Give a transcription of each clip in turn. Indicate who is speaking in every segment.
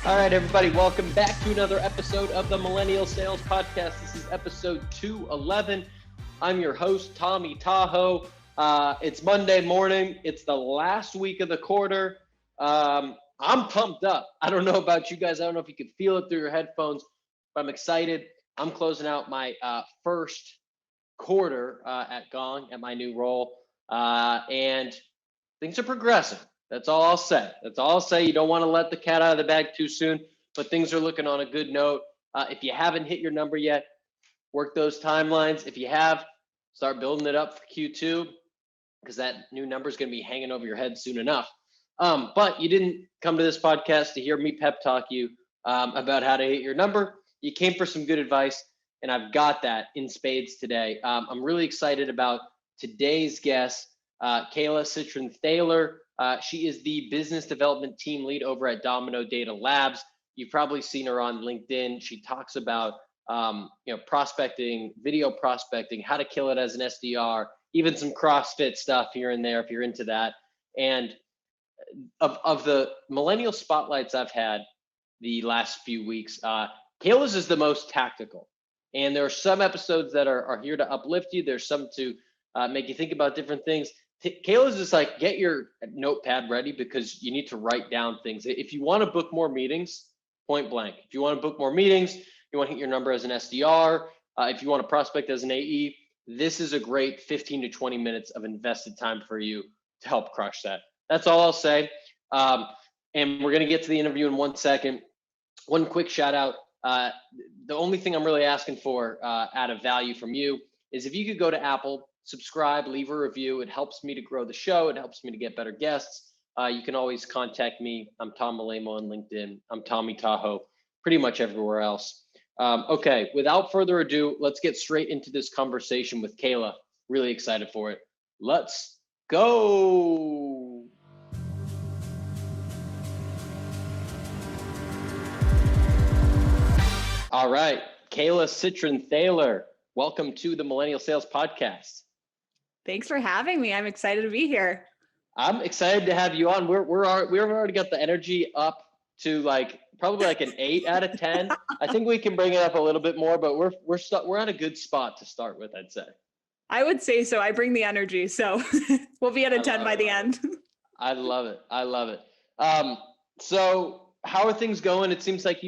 Speaker 1: All right, everybody, welcome back to another episode of the Millennial Sales Podcast. This is episode 211. I'm your host, Tommy Tahoe. It's Monday morning. It's the last week of the quarter. I'm pumped up. I don't know about you guys. I don't know if you can feel it through your headphones, but I'm excited. I'm closing out my first quarter at Gong, at my new role, and things are progressing. That's all I'll say. You don't want to let the cat out of the bag too soon, but things are looking on a good note. If you haven't hit your number yet, work those timelines. If you have, start building it up for Q2, because that new number is going to be hanging over your head soon enough. But you didn't come to this podcast to hear me pep talk you about how to hit your number. You came for some good advice, and I've got that in spades today. I'm really excited about today's guest, Kayla Cytron-Thaler. She is the business development team lead over at Domino Data Labs. You've probably seen her on LinkedIn. She talks about prospecting, video prospecting, how to kill it as an SDR, even some CrossFit stuff here and there if you're into that. And of the millennial spotlights I've had the last few weeks, Kayla's is the most tactical. And there are some episodes that are here to uplift you. There's some to make you think about different things. Kayla's just like, get your notepad ready because you need to write down things. If you want to book more meetings, point blank. If you want to book more meetings, you want to hit your number as an SDR, if you want to prospect as an AE, this is a great 15 to 20 minutes of invested time for you to help crush that. That's all I'll say. And we're going to get to the interview in 1 second. One quick shout out. The only thing I'm really asking for out of value from you is if you could go to Apple, subscribe, leave a review. It helps me to grow the show. It helps me to get better guests. You can always contact me. I'm Tom Malemo on LinkedIn. I'm Tommy Tahoe, pretty much everywhere else. Okay, without further ado, let's get straight into this conversation with Kayla. Really excited for it. Let's go. All right, Kayla Cytron-Thaler, welcome to the Millennial Sales Podcast.
Speaker 2: Thanks for having me. I'm excited to be here.
Speaker 1: I'm excited to have you on. We've already got the energy up to probably an 8 out of 10. I think we can bring it up a little bit more, but we're at a good spot to start with, I'd say.
Speaker 2: I would say so. I bring the energy, so we'll be at a 10 by the end.
Speaker 1: I love it. So how are things going? It seems like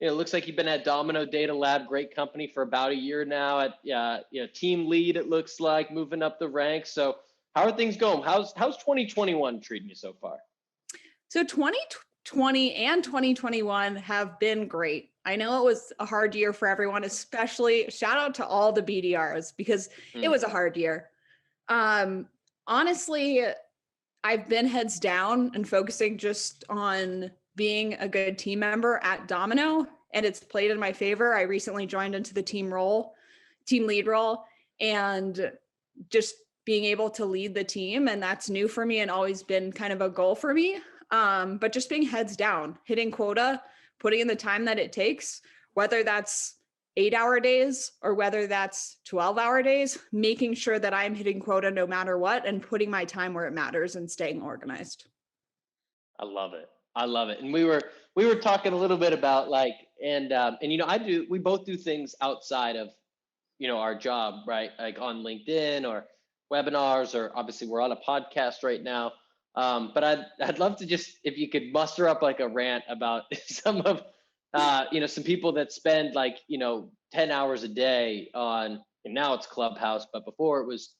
Speaker 1: it looks like you've been at Domino Data Lab, great company, for about a year now. At team lead, it looks like, moving up the ranks. So how are things going? How's 2021 treating you so far?
Speaker 2: So 2020 and 2021 have been great. I know it was a hard year for everyone, especially shout out to all the BDRs because it was a hard year. Honestly, I've been heads down and focusing just on being a good team member at Domino, and it's played in my favor. I recently joined into the team lead role, and just being able to lead the team. And that's new for me and always been kind of a goal for me. But just being heads down, hitting quota, putting in the time that it takes, whether that's 8-hour days or whether that's 12-hour days, making sure that I'm hitting quota no matter what and putting my time where it matters and staying organized.
Speaker 1: I love it. And we were talking a little bit about we both do things outside of, our job, right? Like on LinkedIn or webinars, or obviously we're on a podcast right now. But I'd love to just, if you could muster up like a rant about some of, some people that spend 10 hours a day on, and now it's Clubhouse, but before it was,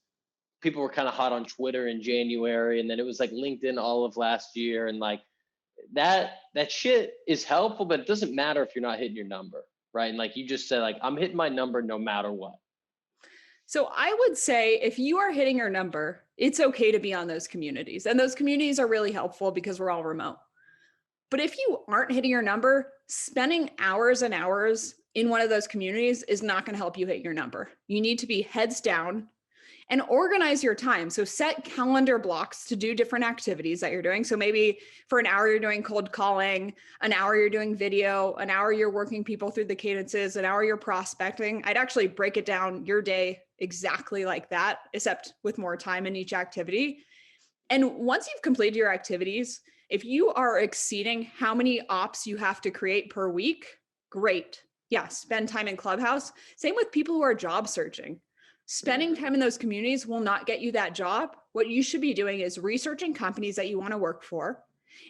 Speaker 1: people were kind of hot on Twitter in January, and then it was like LinkedIn all of last year. And that shit is helpful, but it doesn't matter if you're not hitting your number, right? And like you just said, I'm hitting my number no matter what.
Speaker 2: So I would say if you are hitting your number, it's okay to be on those communities. And those communities are really helpful because we're all remote. But if you aren't hitting your number, spending hours and hours in one of those communities is not going to help you hit your number. You need to be heads down and organize your time. So set calendar blocks to do different activities that you're doing. So maybe for an hour, you're doing cold calling, an hour you're doing video, an hour you're working people through the cadences, an hour you're prospecting. I'd actually break it down your day exactly like that, except with more time in each activity. And once you've completed your activities, If you are exceeding how many ops you have to create per week, great. Yeah, spend time in Clubhouse. Same with people who are job searching. Spending time in those communities will not get you that job. What you should be doing is researching companies that you want to work for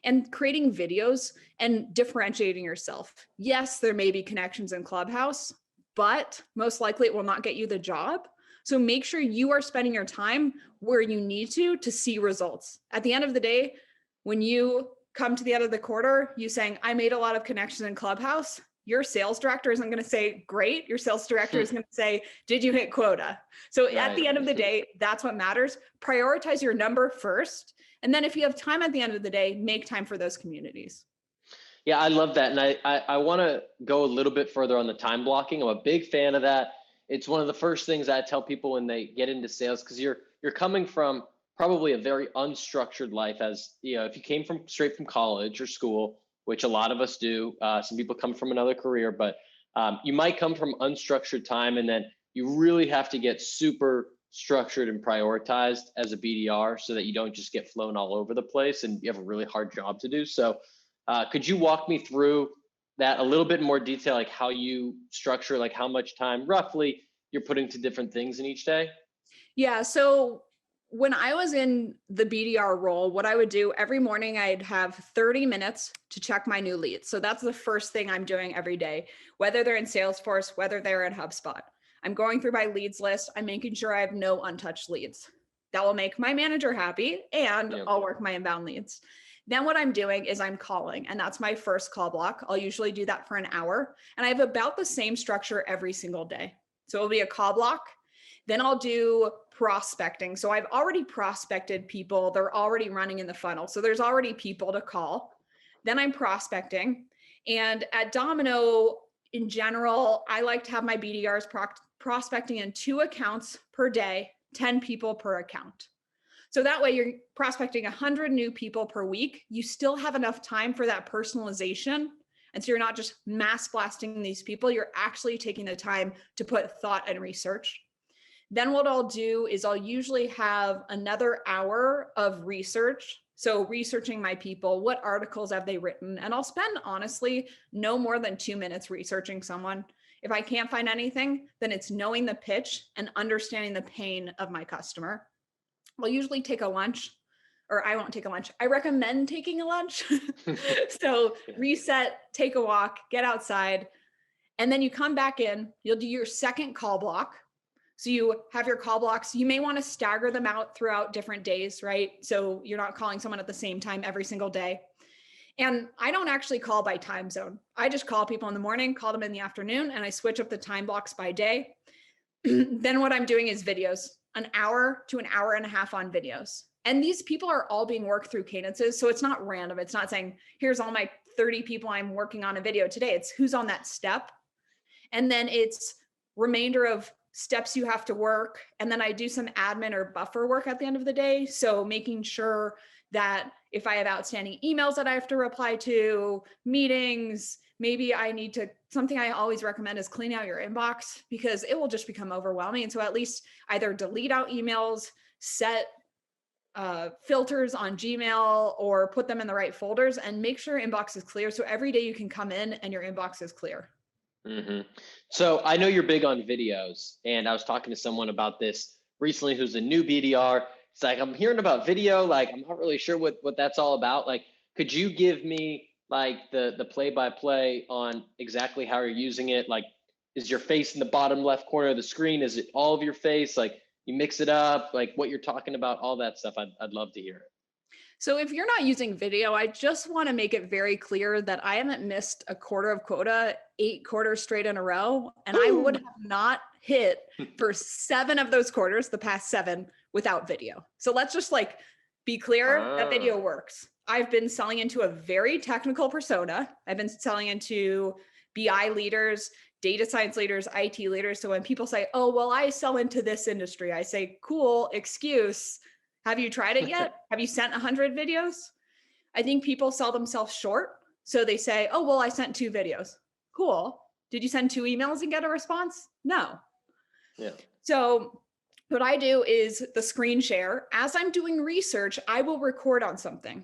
Speaker 2: and creating videos and differentiating yourself. Yes, there may be connections in Clubhouse, but most likely it will not get you the job. So make sure you are spending your time where you need to see results. At the end of the day, when you come to the end of the quarter, you saying, I made a lot of connections in Clubhouse, your sales director isn't going to say, great. Your sales director is going to say, did you hit quota? So at the end of the day, that's what matters. Prioritize your number first. And then if you have time at the end of the day, make time for those communities.
Speaker 1: Yeah, I love that. And I want to go a little bit further on the time blocking. I'm a big fan of that. It's one of the first things I tell people when they get into sales, because you're coming from probably a very unstructured life. As you know, if you came straight from college or school, which a lot of us do, some people come from another career, but you might come from unstructured time, and then you really have to get super structured and prioritized as a BDR so that you don't just get flown all over the place and you have a really hard job to do. So could you walk me through that a little bit more detail, like how you structure, like how much time roughly you're putting to different things in each day?
Speaker 2: Yeah. So when I was in the BDR role, what I would do every morning, I'd have 30 minutes to check my new leads. So that's the first thing I'm doing every day, whether they're in Salesforce, whether they're in HubSpot. I'm going through my leads list. I'm making sure I have no untouched leads. That will make my manager happy, and I'll work my inbound leads. Then what I'm doing is I'm calling, and that's my first call block. I'll usually do that for an hour, and I have about the same structure every single day. So it'll be a call block. Then I'll do prospecting. So I've already prospected people. They're already running in the funnel. So there's already people to call. Then I'm prospecting. And at Domino, in general, I like to have my BDRs prospecting in 2 accounts per day, 10 people per account. So that way you're prospecting 100 new people per week. You still have enough time for that personalization. And so you're not just mass blasting these people. You're actually taking the time to put thought and research. Then what I'll do is I'll usually have another hour of research. So researching my people, what articles have they written? And I'll spend honestly no more than 2 minutes researching someone. If I can't find anything, then it's knowing the pitch and understanding the pain of my customer. I'll usually take a lunch, or I won't take a lunch. I recommend taking a lunch. So reset, take a walk, get outside, and then you come back in, you'll do your second call block. So you have your call blocks. You may want to stagger them out throughout different days, right? So you're not calling someone at the same time every single day. And I don't actually call by time zone. I just call people in the morning, call them in the afternoon, and I switch up the time blocks by day. Then what I'm doing is videos, an hour to an hour and a half on videos. And these people are all being worked through cadences. So it's not random. It's not saying, here's all my 30 people I'm working on a video today. It's who's on that step. And then it's remainder of steps you have to work. And then I do some admin or buffer work at the end of the day. So making sure that if I have outstanding emails that I have to reply to, meetings, maybe I need to, something I always recommend is clean out your inbox, because it will just become overwhelming. And so at least either delete out emails, set filters on Gmail, or put them in the right folders, and make sure your inbox is clear. So every day you can come in and your inbox is clear.
Speaker 1: Mm-hmm. So I know you're big on videos, and I was talking to someone about this recently who's a new BDR. It's like, I'm hearing about video, like I'm not really sure what that's all about. Like, could you give me like the play-by-play on exactly how you're using it? Like, is your face in the bottom left corner of the screen? Is it all of your face? Like, you mix it up, like what you're talking about, all that stuff. I'd love to hear it.
Speaker 2: So if you're not using video, I just want to make it very clear that I haven't missed a quarter of quota 8 quarters straight in a row. And I would have not hit for 7 of those quarters, the past 7, without video. So let's just like be clear that video works. I've been selling into a very technical persona. I've been selling into BI leaders, data science leaders, IT leaders. So when people say, oh, well, I sell into this industry, I say, cool, excuse. Have you tried it yet? Have you sent 100 videos? I think people sell themselves short. So they say, oh, well, I sent 2 videos. Cool. Did you send 2 emails and get a response? No.
Speaker 1: Yeah.
Speaker 2: So what I do is the screen share. As I'm doing research, I will record on something.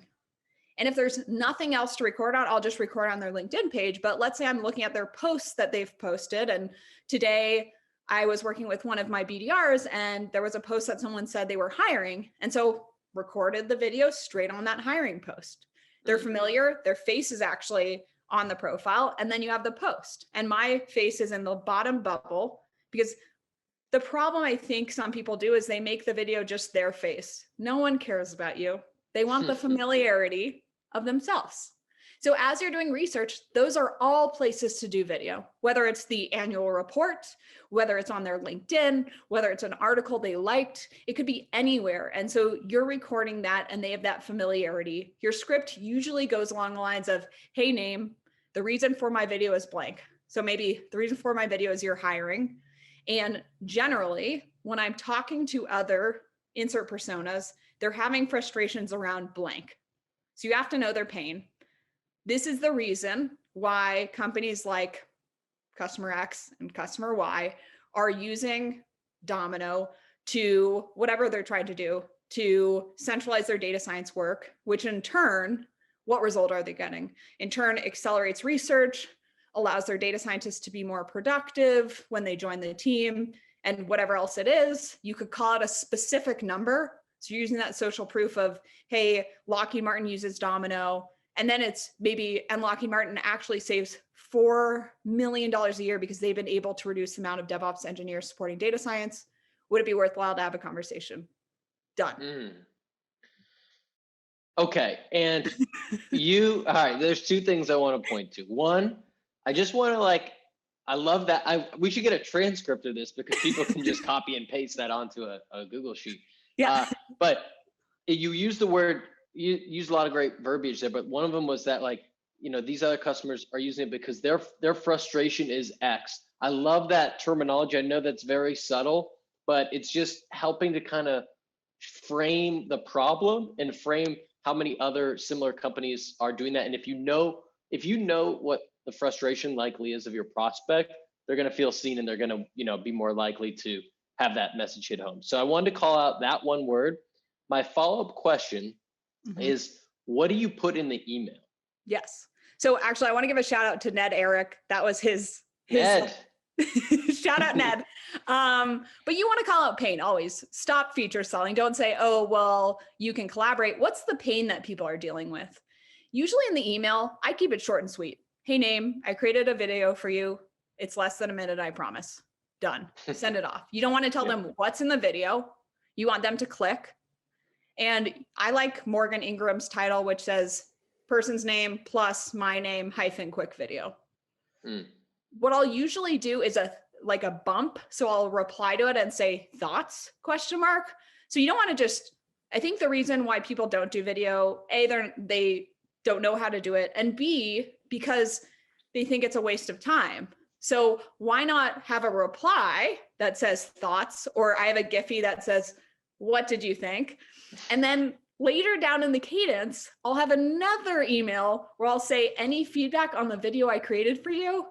Speaker 2: And if there's nothing else to record on, I'll just record on their LinkedIn page. But let's say I'm looking at their posts that they've posted. And today I was working with one of my BDRs and there was a post that someone said they were hiring. And so recorded the video straight on that hiring post. They're familiar, their face is actually on the profile. And then you have the post. And my face is in the bottom bubble because the problem I think some people do is they make the video just their face. No one cares about you. They want the familiarity of themselves. So as you're doing research, those are all places to do video, whether it's the annual report, whether it's on their LinkedIn, whether it's an article they liked, it could be anywhere. And so you're recording that and they have that familiarity. Your script usually goes along the lines of, hey, name, the reason for my video is blank. So maybe the reason for my video is you're hiring. And generally, when I'm talking to other insert personas, they're having frustrations around blank. So you have to know their pain. This is the reason why companies like Customer X and Customer Y are using Domino to whatever they're trying to do to centralize their data science work, which in turn, what result are they getting? In turn, accelerates research, allows their data scientists to be more productive when they join the team, and whatever else it is. You could call it a specific number. So you're using that social proof of, hey, Lockheed Martin uses Domino, and then it's maybe, and Lockheed Martin actually saves $4 million a year because they've been able to reduce the amount of DevOps engineers supporting data science. Would it be worthwhile to have a conversation? Done.
Speaker 1: Okay. And all right, there's two things I want to point to. One, I just want to I love that. We should get a transcript of this because people can just copy and paste that onto a Google sheet.
Speaker 2: Yeah.
Speaker 1: But you use the word, you use a lot of great verbiage there, but one of them was that these other customers are using it because their frustration is X. I love that terminology. I know that's very subtle, but it's just helping to kind of frame the problem and frame how many other similar companies are doing that. And if you know what the frustration likely is of your prospect, they're going to feel seen and they're going to, be more likely to have that message hit home. So I wanted to call out that one word. My follow-up question is, what do you put in the email?
Speaker 2: Yes. So actually, I want to give a shout out to Ned Eric. That was his
Speaker 1: Ned.
Speaker 2: Shout out Ned. But you want to call out pain always. Stop feature selling. Don't say, oh, well, you can collaborate. What's the pain that people are dealing with? Usually in the email, I keep it short and sweet. Hey, name, I created a video for you. It's less than a minute, I promise. Done. Send it off. You don't want to tell them what's in the video. You want them to click. And I like Morgan Ingram's title, which says person's name plus my name hyphen quick video. What I'll usually do is a bump. So I'll reply to it and say thoughts ? So you don't want to I think the reason why people don't do video, A, they don't know how to do it. And B, because they think it's a waste of time. So why not have a reply that says thoughts, or I have a Giphy that says, what did you think? And then later down in the cadence, I'll have another email where I'll say any feedback on the video I created for you.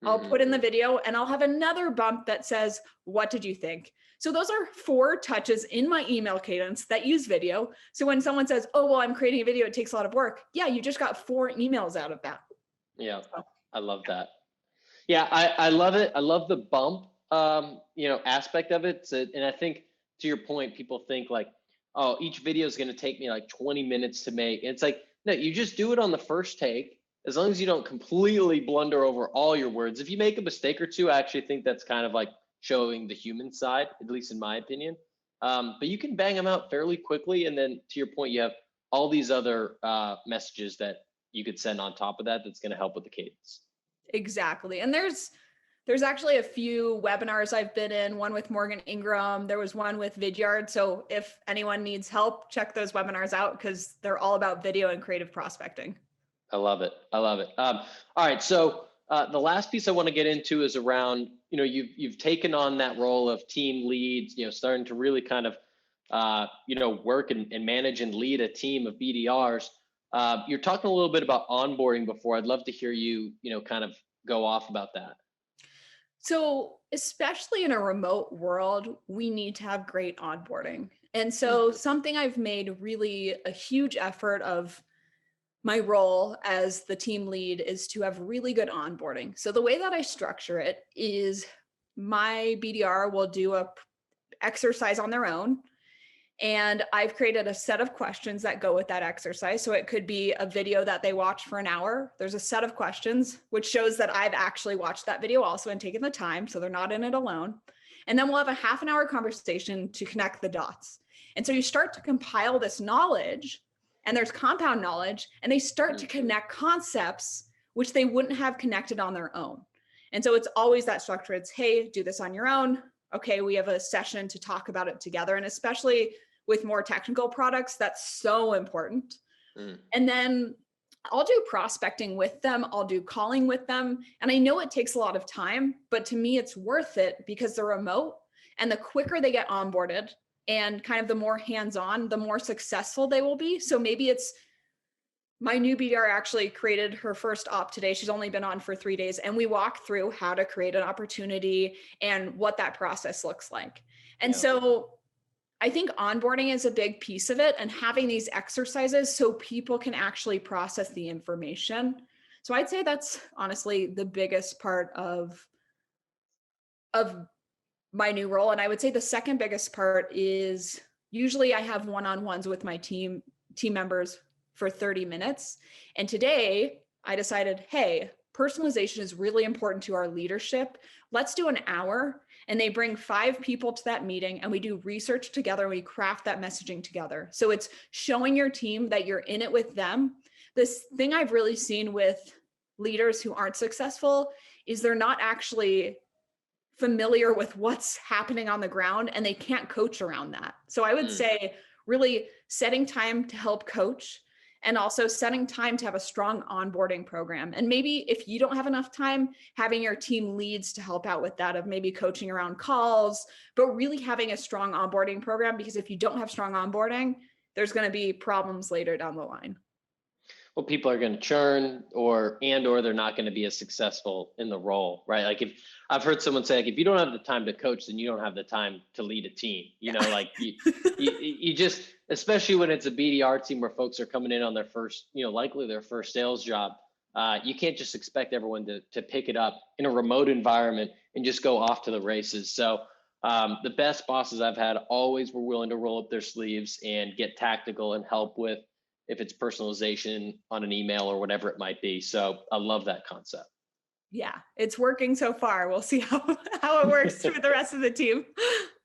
Speaker 2: I'll put in the video and I'll have another bump that says, what did you think? So those are 4 touches in my email cadence that use video. So when someone says, oh, well, I'm creating a video, it takes a lot of work. Yeah, you just got 4 emails out of that.
Speaker 1: Yeah, I love that. Yeah, I love it. I love the bump, aspect of it. So, and I think to your point, people think oh, each video is going to take me 20 minutes to make. And it's no, you just do it on the first take. As long as you don't completely blunder over all your words. If you make a mistake or two, I actually think that's kind of showing the human side, at least in my opinion. But you can bang them out fairly quickly. And then to your point, you have all these other messages that you could send on top of that that's going to help with the cadence.
Speaker 2: Exactly. And there's actually a few webinars I've been in, one with Morgan Ingram. There was one with Vidyard. So if anyone needs help, check those webinars out because they're all about video and creative prospecting.
Speaker 1: I love it. All right. So the last piece I want to get into is around, you've taken on that role of team leads, starting to really kind of, work and manage and lead a team of BDRs. You're talking a little bit about onboarding before. I'd love to hear you, kind of go off about that.
Speaker 2: So especially in a remote world, we need to have great onboarding. And so something I've made really a huge effort of my role as the team lead is to have really good onboarding. So the way that I structure it is my BDR will do a exercise on their own. And I've created a set of questions that go with that exercise. So it could be a video that they watch for an hour. There's a set of questions, which shows that I've actually watched that video also and taken the time. So they're not in it alone. And then we'll have a half an hour conversation to connect the dots. And so you start to compile this knowledge, and there's compound knowledge, and they start to connect concepts which they wouldn't have connected on their own. And so it's always that structure. It's, hey, do this on your own. Okay, we have a session to talk about it together. And especially with more technical products, that's so important. And then I'll do prospecting with them. I'll do calling with them. And I know it takes a lot of time, but to me, it's worth it because they're remote, and the quicker they get onboarded and kind of the more hands-on, the more successful they will be. So maybe it's my new BDR actually created her first op today. She's only been on for 3 days, and we walk through how to create an opportunity and what that process looks like. And so I think onboarding is a big piece of it, and having these exercises so people can actually process the information. So I'd say that's honestly the biggest part of my new role. And I would say the second biggest part is usually I have one-on-ones with my team members for 30 minutes. And today I decided, hey, personalization is really important to our leadership. Let's do an hour. And they bring 5 people to that meeting, and we do research together. We craft that messaging together. So it's showing your team that you're in it with them. This thing I've really seen with leaders who aren't successful is they're not actually familiar with what's happening on the ground, and they can't coach around that. So I would say really setting time to help coach, and also setting time to have a strong onboarding program. And maybe if you don't have enough time, having your team leads to help out with that, of maybe coaching around calls, but really having a strong onboarding program, because if you don't have strong onboarding, there's going to be problems later down the line.
Speaker 1: Well, people are going to churn, or they're not going to be as successful in the role, right? Like, if I've heard someone say, like, if you don't have the time to coach, then you don't have the time to lead a team. You know, like you just, especially when it's a BDR team where folks are coming in on their first, likely their first sales job. You can't just expect everyone to pick it up in a remote environment and just go off to the races. So the best bosses I've had always were willing to roll up their sleeves and get tactical and help with, if it's personalization on an email or whatever it might be. So I love that concept.
Speaker 2: Yeah, it's working so far. We'll see how it works with the rest of the team.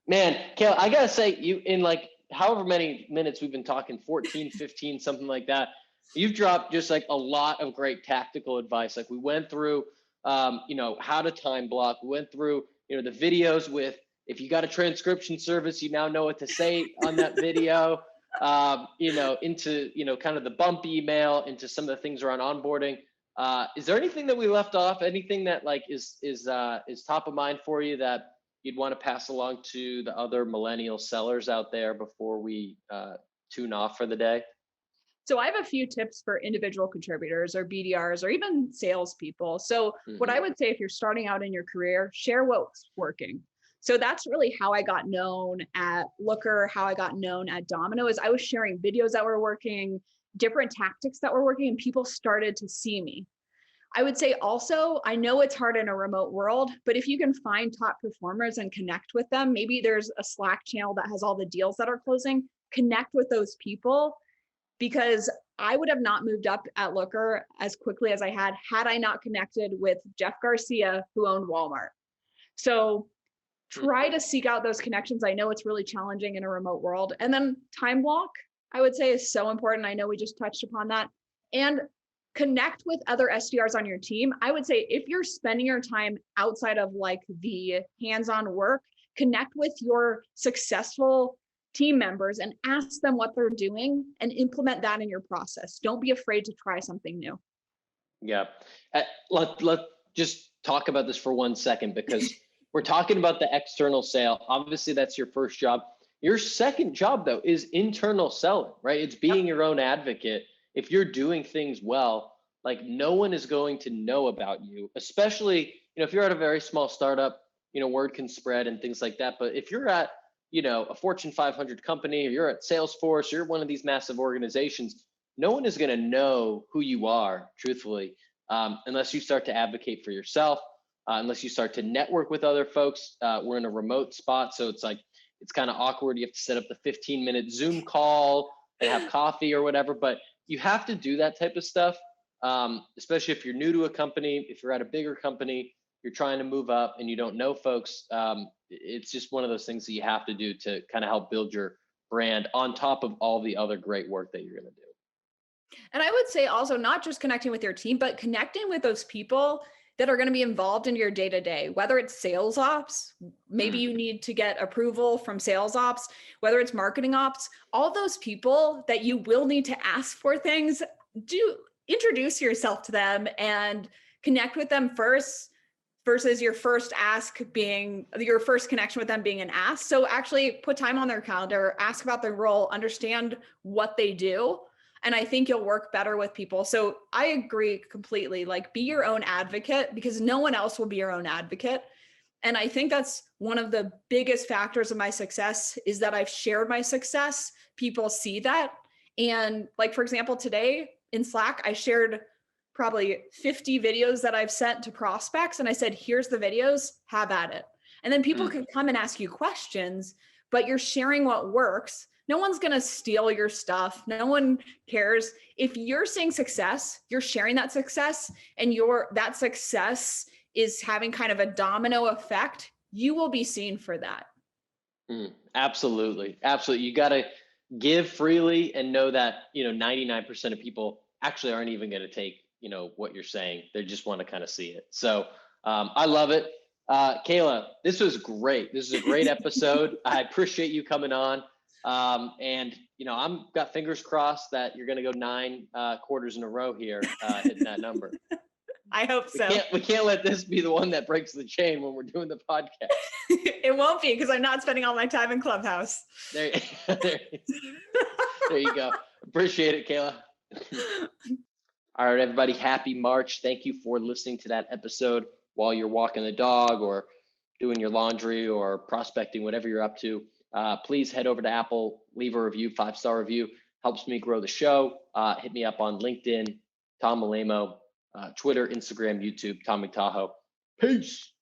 Speaker 1: Man, Kayla, I got to say, you, in like however many minutes we've been talking, 14, 15, something like that, you've dropped just like a lot of great tactical advice. Like, we went through, how to time block. We went through, the videos with, if you got a transcription service, you now know what to say on that video. Into, kind of the bump email, into some of the things around onboarding. Is there anything that we left off? Anything that like is top of mind for you that you'd want to pass along to the other millennial sellers out there before we tune off for the day?
Speaker 2: So I have a few tips for individual contributors or BDRs or even salespeople. So what I would say, if you're starting out in your career, share what's working. So that's really how I got known at Looker, how I got known at Domino, is I was sharing videos that were working, different tactics that were working, and people started to see me. I would say also, I know it's hard in a remote world, but if you can find top performers and connect with them, maybe there's a Slack channel that has all the deals that are closing, connect with those people, because I would have not moved up at Looker as quickly as I had I not connected with Jeff Garcia, who owned Walmart. So try to seek out those connections. I know it's really challenging in a remote world. And then time block, I would say, is so important. I know we just touched upon that. And connect with other SDRs on your team. I would say, if you're spending your time outside of like the hands-on work, connect with your successful team members and ask them what they're doing and implement that in your process. Don't be afraid to try something new.
Speaker 1: Yeah. Let's just talk about this for 1 second, because we're talking about the external sale. Obviously, that's your first job. Your second job, though, is internal selling, right? It's being your own advocate. If you're doing things well, like, no one is going to know about you, especially, if you're at a very small startup, word can spread and things like that. But if you're at, a Fortune 500 company, or you're at Salesforce, you're one of these massive organizations, no one is going to know who you are, truthfully, unless you start to advocate for yourself, unless you start to network with other folks. We're in a remote spot, so it's kind of awkward. You have to set up the 15-minute Zoom call and have coffee or whatever, but you have to do that type of stuff, especially if you're new to a company, if you're at a bigger company, you're trying to move up and you don't know folks. It's just one of those things that you have to do to kind of help build your brand on top of all the other great work that you're going to do.
Speaker 2: And I would say also not just connecting with your team, but connecting with those people that are going to be involved in your day-to-day, whether it's sales ops, maybe you need to get approval from sales ops, whether it's marketing ops, all those people that you will need to ask for things, do introduce yourself to them and connect with them first versus your first connection with them being an ask. So actually put time on their calendar, ask about their role, understand what they do. And I think you'll work better with people. So I agree completely. Like, be your own advocate, because no one else will be your own advocate. And I think that's one of the biggest factors of my success, is that I've shared my success. People see that. And like, for example, today in Slack, I shared probably 50 videos that I've sent to prospects. And I said, here's the videos, have at it. And then people can come and ask you questions, but you're sharing what works. No one's going to steal your stuff. No one cares. If you're seeing success, you're sharing that success, and that success is having kind of a domino effect, you will be seen for that.
Speaker 1: Absolutely. Absolutely. You got to give freely and know that, 99% of people actually aren't even going to take, what you're saying. They just want to kind of see it. So I love it. Kayla, this was great. This is a great episode. I appreciate you coming on. And I'm got fingers crossed that you're going to go 9 quarters in a row here, hitting that number.
Speaker 2: I hope so.
Speaker 1: We can't let this be the one that breaks the chain when we're doing the podcast.
Speaker 2: It won't be, because I'm not spending all my time in Clubhouse.
Speaker 1: There you go. Appreciate it, Kayla. All right, everybody. Happy March. Thank you for listening to that episode while you're walking the dog or doing your laundry or prospecting, whatever you're up to. Please head over to Apple, leave a review, 5-star review. Helps me grow the show. Hit me up on LinkedIn, Tom Malemo, Twitter, Instagram, YouTube, Tommy Tahoe. Peace.